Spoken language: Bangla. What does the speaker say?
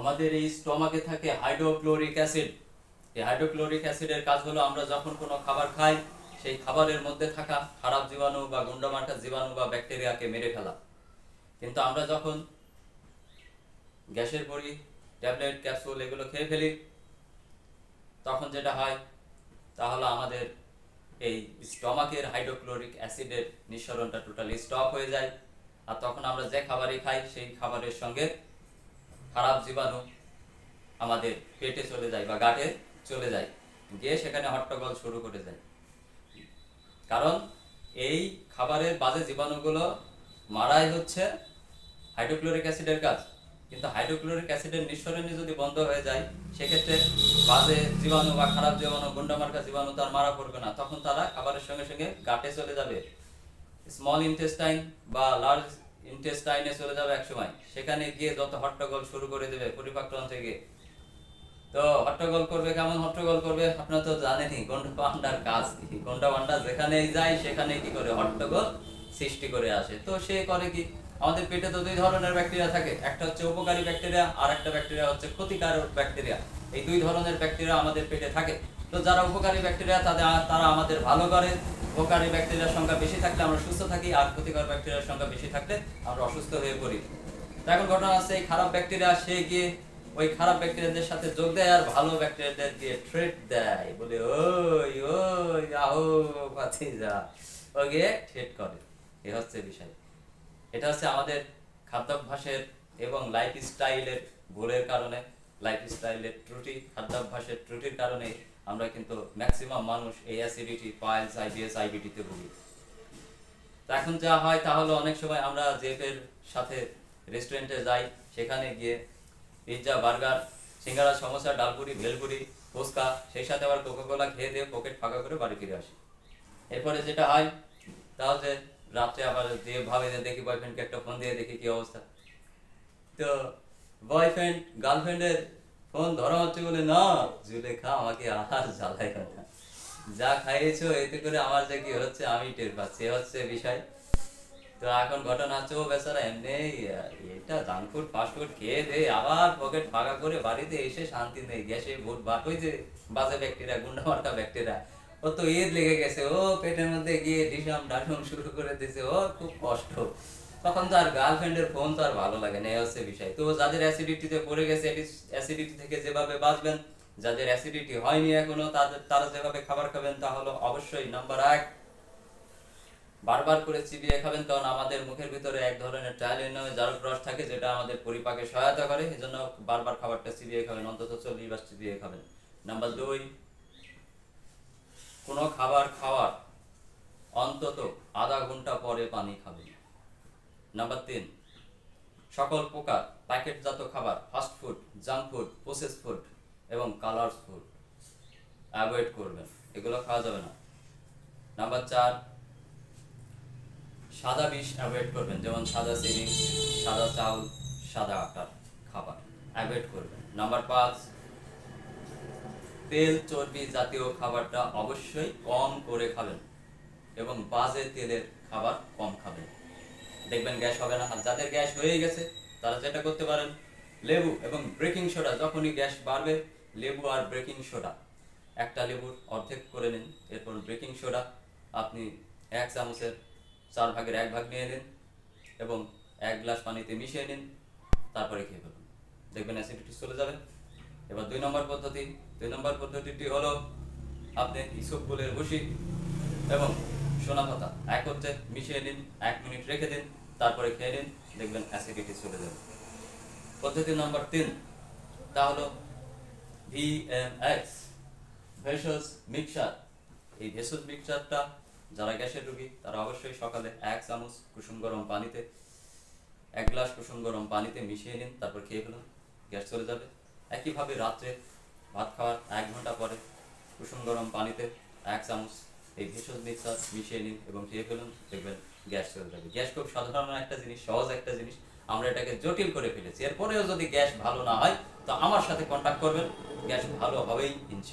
আমাদের এই স্টমাকে থাকে হাইড্রোক্লোরিক অ্যাসিড। এই হাইড্রোক্লোরিক অ্যাসিডের কাজ হলো আমরা যখন কোনো খাবার খাই সেই খাবারের মধ্যে থাকা খারাপ জীবাণু বা গুন্ডামার্কা জীবাণু বা ব্যাকটেরিয়াকে মেরে ফেলা। কিন্তু আমরা যখন গ্যাসের বড়ি, ট্যাবলেট, ক্যাপসুল এগুলো খেয়ে ফেলি তখন যেটা হয় তা হলো আমাদের এই স্টমাকের হাইড্রোক্লোরিক অ্যাসিডের নিঃসরণটা টোটালি স্টপ হয়ে যায়। আর তখন আমরা যে খাবারই খাই সেই খাবারের সঙ্গে খারাপ জীবাণু আমাদের পেটে চলে যায় বা গাটে চলে যায়, গিয়ে সেখানে হট্টগোল শুরু করে যায়। কারণ এই খাবারের বাজে জীবাণুগুলো মারাই হচ্ছে হাইড্রোক্লোরিক অ্যাসিডের কাজ। কিন্তু হাইড্রোক্লোরিক অ্যাসিডের নিঃসরণই যদি বন্ধ হয়ে যায় সেক্ষেত্রে বাজে জীবাণু বা খারাপ জীবাণু, গুন্ডামার্কা জীবাণু তার মারা পড়বে না, তখন তারা খাবারের সঙ্গে সঙ্গে গাটে চলে যাবে, স্মল ইন্টেস্টাইন বা লার্জ ইন্টেস্টাইনে চলে যাবে এক সময়। সেখানে গিয়ে যত হট্টগোল শুরু করে দেবে পরিপাকতন্ত্রে গিয়ে। তো হট্টগোল করবে, কেমন হট্টগোল করবে আপনারা তো জানেনই, গন্ডামান্ডার কাজ কি। গন্ডামান্ডা যেখানেই যায় সেখানে কি করে হট্টগোল সৃষ্টি করে আসে। তো সে করে কি, আমাদের পেটে তো দুই ধরনের ব্যাকটেরিয়া থাকে, একটা হচ্ছে উপকারী ব্যাকটেরিয়া আর একটা ব্যাকটেরিয়া হচ্ছে ক্ষতিকারক ব্যাকটেরিয়া। এই দুই ধরনের ব্যাকটেরিয়া আমাদের পেটে থাকে। তো যারা উপকারী ব্যাকটেরিয়া তারা আমাদের ভালো করে। উপকারী ব্যাকটেরিয়ার সংখ্যা বেশি থাকলে আমরা সুস্থ থাকি, আর ক্ষতিকর ব্যাকটেরিয়ার সংখ্যা বেশি থাকলে আমরা অসুস্থ হয়ে পড়ি। তো এখন ঘটনা আছে, এই খারাপ ব্যাকটেরিয়া সে গিয়ে ওই খারাপ ব্যাকটেরিয়াদের সাথে যোগ দেয় আর ভালো ব্যাকটেরিয়াদের দিয়ে থ্রেট দেয়, বলে ওই ওই আহো ভাতিজা, ও গিয়ে থ্রেট করে। এ হচ্ছে বিষয়। এটা হচ্ছে আমাদের খাদ্যাভ্যাসের এবং লাইফস্টাইলের ভুলের কারণে, লাইফস্টাইলের ত্রুটি, খাদ্যাভ্যাসের ত্রুটির কারণে আমরা কিন্তু ম্যাক্সিমাম মানুষ এই অ্যাসিডিটি, পাইলস, আইবিএস, আইবিটিতে ভুগি। এখন যা হয় তা হলো, অনেক সময় আমরা জেফের সাথে রেস্টুরেন্টে যাই, সেখানে গিয়ে পিৎজা, বার্গার, সিঙ্গারা, সমোসা, ডালপুরি, ভেলপুরি, ফুচকা, সেই সাথে আবার কোকাকোলা খেয়ে দিয়ে পকেট ফাঁকা করে বাড়ি ফিরে আসি। এরপরে যেটা হয় তাহলে রাত্রে আবার যে ভাবে যে দেখি বয়ফ্রেন্ডকে একটা ফোন দিয়ে দেখি কি অবস্থা। তো বয়ফ্রেন্ড গার্লফ্রেন্ডের ফোন ধরা হচ্ছে বলে, না জুলেখা আমাকে আর জ্বালায় না, যা খাইয়েছো এতে করে আমার যে কি হচ্ছে আমি টের পাচ্ছি, হচ্ছে বিষয়। তো এখন ঘটনা হচ্ছে, ও বেচারা এমনি এটা জাঙ্ক ফুড ফাস্ট ফুড খেয়ে দে আবার পকেট ফাঁকা করে বাড়িতে এসে শান্তি নেই, গ্যাসে ভোট ভাট, ওই যে বাজে ব্যাকটেরিয়া, গুন্ডা মার্কা ব্যাকটেরিয়া, ও তো ঈদ লেগে গেছে, ও পেটের মধ্যে গিয়ে ডিসাম ডাসম শুরু করে দিয়েছে, ও খুব কষ্ট। তখন তো আর গার্লফ্রেন্ডের ফোন তো আর ভালো লাগে না, এই হচ্ছে বিষয়। তো যাদের অ্যাসিডিটিতে পড়ে গেছে, অ্যাসিডিটি থেকে যেভাবে বাঁচবেন, যাদের অ্যাসিডিটি হয়নি এখনো তারা যেভাবে খাবার খাবেন তা হলো অবশ্যই নাম্বার 1, বারবার করে চিবিয়ে খাবেন। কারণ আমাদের মুখের ভিতরে এক ধরনের ট্রায়ালিন নামে জারক রস থাকে, যেটা আমাদের পরিপাকে সহায়তা করে, এজন্য বারবার খাবারটা চিবিয়ে খাবেন, অন্তত 40 বার চিবিয়ে খাবেন। নাম্বার 2, কোনো খাবার খাওয়ার অন্তত আধা ঘন্টা পরে পানি খাবেন। নাম্বার 3, সকল প্রকার প্যাকেটজাত খাবার, fast food, junk food, process food এবং কালার্স ফুড অ্যাভয়েড করবেন, এগুলো খাওয়া যাবে না। নাম্বার 4, সাদা বিষ অ্যাভয়েড করবেন, যেমন সাদা চিনি, সাদা চাউল, সাদা আটার খাবার অ্যাভয়েড করবেন। নাম্বার 5, তেল চর্বি জাতীয় খাবারটা অবশ্যই কম করে খাবেন এবং বাজে তেলের খাবার কম খাবেন, দেখবেন গ্যাস হবে না। আর যাদের গ্যাস হয়ে গেছে তারা যেটা করতে পারেন, লেবু এবং বেকিং সোডা, যখনই গ্যাস বাড়বে লেবু আর বেকিং সোডা, একটা লেবুর অর্ধেক করে নিন, এরপর বেকিং সোডা আপনি 1 চামচের 4 ভাগের 1 ভাগ নিয়ে নিন এবং 1 গ্লাস পানিতে মিশিয়ে নিন, তারপরে খেয়ে ফেলুন, দেখবেন অ্যাসিডিটি চলে যাবে। এবার 2 নম্বর পদ্ধতিটি হলো, আপনি ইসবগুলের ভুসি এবং সোনা পাতা একত্রে মিশিয়ে নিন, 1 মিনিট রেখে দিন, তারপরে খেয়ে নিন, দেখবেন অ্যাসিডিটি চলে যাবে। পদ্ধতি নম্বর 3, তা হলো ভিএমএক্স, ভেষজ মিক্সচার। এই ভেষজ মিক্সচারটা যারা গ্যাসের রোগী তারা অবশ্যই সকালে 1 চামচ কুসুম গরম পানিতে, 1 গ্লাস কুসুম গরম পানিতে মিশিয়ে নিন, তারপর খেয়ে ফেলুন, গ্যাস চলে যাবে। একইভাবে রাত্রে ভাত খাওয়ার 1 ঘন্টা পরে কুসুম গরম পানিতে 1 চামচ এই ভেষজ মিক্সচার মিশিয়ে নিন এবং খেয়ে ফেলুন, দেখবেন গ্যাস চলে যাবে। গ্যাস খুব সাধারণ একটা জিনিস, সহজ একটা জিনিস, আমরা এটাকে জটিল করে ফেলেছি। এরপরেও যদি গ্যাস ভালো না হয় তো আমার সাথে কন্ট্যাক্ট করবেন, গ্যাস ভালো হবেই ইনশাআল্লাহ।